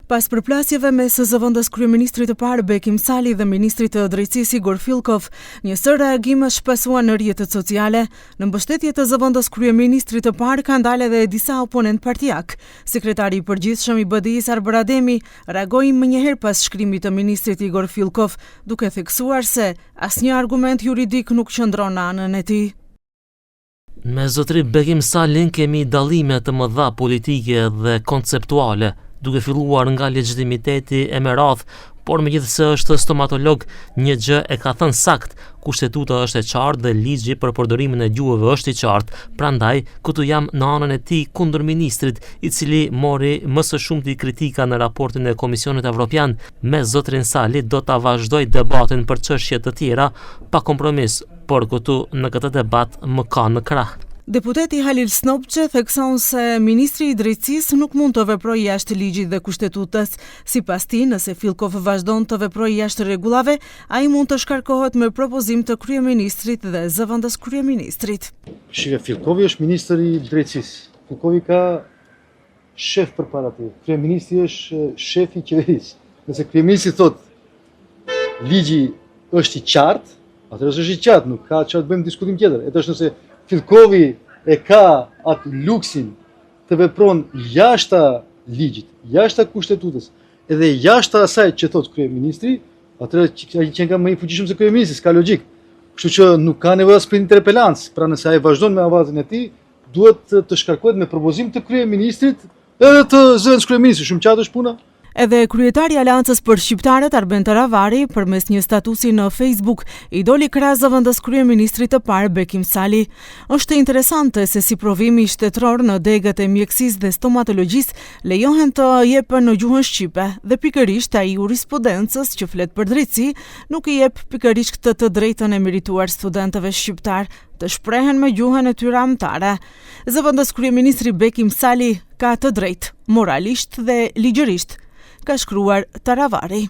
Pas përplasjeve mes zëvendës kryeministrit të parë Bekim Sali dhe ministrit të drejtësisë Igor Fillkov, një sër reagimesh shpesuan në rrjetet sociale. Në mbështetje të zëvendës kryeministrit të parë kanë dalë edhe disa oponent partijak. Sekretari i përgjithshëm i BDI-s Arber Ademi reagoi menjëherë pas shkrimit të ministrit Igor Fillkov, duke theksuar se asnjë argument juridik nuk qëndron në anën e tij. Me zotri Bekim Salin kemi dallime të mëdha politike dhe konceptuale, duke filluar nga legitimiteti e me radh, por megjithëse është stomatolog, një gjë e ka thënë sakt, kushtetuta është e qartë dhe ligji për përdorimin e gjuhëve është i qartë, prandaj këtu jam në anën e tij kundër ministrit, i cili mori më së shumti kritika në raportin e Komisionit Evropian. Me zotrin Sali do ta vazhdoj debatin për çështje të tjera pa kompromis, por këtu në këtë debat më ka në krah. Deputeti Halil Snopçe thekson se ministri i drejtësisë nuk mund të veprojë jashtë ligjit dhe kushtetutës. Sipas tij, nëse Fillkov vazhdon të veprojë jashtë rregullave, ai mund të shkarkohet me propozim të kryeministrit dhe zëvendës kryeministrit. Fillkovi është ministri i drejtësisë. Fillkovi ka shef përpara tij. Kryeministri është shefi i qeverisë. Nëse kryeministri thotë ligji është i qartë, atëherë është i qartë, nuk ka çfarë të bëjmë diskutim tjetër. Edhe nëse Fillkovi e ka atë luksin të vepron jashta ligjit, jashta kushtetutës, edhe jashta asaj që thot kryeministri, atëherë ai që ka më i fuqishëm se kryeministri, s'ka logjik. Kështu që nuk ka nevojë as për interpelancë, pra nëse ai vazhdon me avazin e tij, duhet të shkarkohet me propozim të kryeministrit edhe të zëvendës kryeministrit, shumë qartë është puna. Edhe kryetari i Aleancës për Shqiptarët Arben Taravari, përmes një statusi në Facebook, i doli krah zëvendës kryeministrit të parë Bekim Sali. Është interesante se si provimi shtetëror në degët e mjekësisë dhe stomatologjisë lejohen të jepen në gjuhën shqipe dhe pikërisht ai jurisprudencës që flet për drejtësi nuk i jep pikërisht këtë të drejtën e merituar studentëve shqiptar të shprehen me gjuhën e tyre anëtare. Zëvendës kryeministri Bekim Sali ka të drejtë moralisht dhe ligjërisht, ka shkruar Taravari.